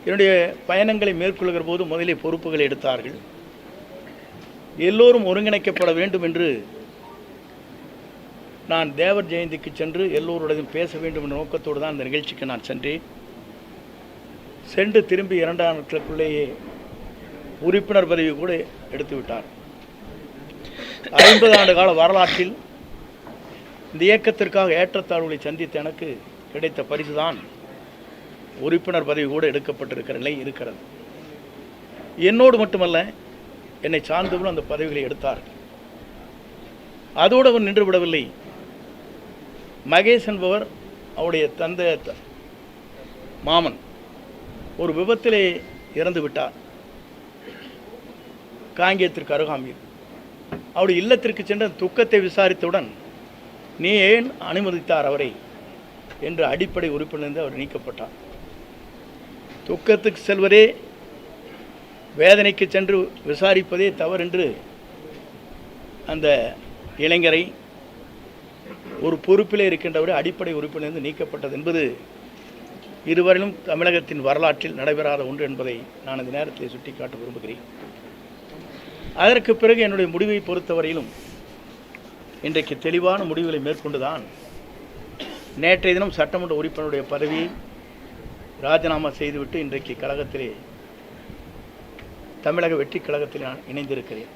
என்னுடைய பயணங்களை மேற்கொள்கிற போது முதலில் பொறுப்புகளை எடுத்தார்கள். எல்லோரும் ஒருங்கிணைக்கப்பட வேண்டும் என்று நான் தேவர் ஜெயந்திக்கு சென்று எல்லோருடையும் பேச வேண்டும் என்ற நோக்கத்தோடு தான் அந்த நிகழ்ச்சிக்கு நான் சென்றேன். சென்று திரும்பி 2 நாட்களுக்குள்ளேயே உறுப்பினர் பதவி கூட எடுத்து விட்டார். 50 ஆண்டு கால வரலாற்றில் இந்த இயக்கத்திற்காக ஏற்றத்தாழ்வுகளை சந்தித்த எனக்கு கிடைத்த பரிசுதான் உறுப்பினர் பதவி கூட எடுக்கப்பட்டிருக்கிற நிலை இருக்கிறது. என்னோடு மட்டுமல்ல, என்னை சார்ந்தவர்களும் அந்த பதவிகளை எடுத்தார்கள். அதோடு அவர் நின்று விடவில்லை. மகேஷ் என்பவர் அவருடைய தந்தை மாமன் ஒரு விபத்திலே இறந்து விட்டார். காங்கேயத்திற்கு அருகாமையில் அவருடைய இல்லத்திற்கு சென்ற துக்கத்தை விசாரித்தவுடன், நீ ஏன் அனுமதித்தார் அவரை என்று அடிப்படை உறுப்பிலிருந்து அவர் நீக்கப்பட்டார். துக்கத்துக்கு செல்வதே, வேதனைக்கு சென்று விசாரிப்பதே தவறென்று அந்த இளைஞரை ஒரு பொறுப்பிலே இருக்கின்றவரை அடிப்படை உறுப்பிலிருந்து நீக்கப்பட்டது என்பது இதுவரையிலும் தமிழகத்தின் வரலாற்றில் நடைபெறாத ஒன்று என்பதை நான் இந்த நேரத்தில் சுட்டிக்காட்ட விரும்புகிறேன். அதற்கு பிறகு என்னுடைய முடிவை பொறுத்தவரையிலும் இன்றைக்கு தெளிவான முடிவுகளை மேற்கொண்டுதான் நேற்றைய தினம் சட்டமன்ற உறுப்பினருடைய பதவியை ராஜினாமா செய்துவிட்டு இன்றைக்கு கழகத்திலே, தமிழக வெற்றி கழகத்தில் நான் இணைந்திருக்கிறேன்.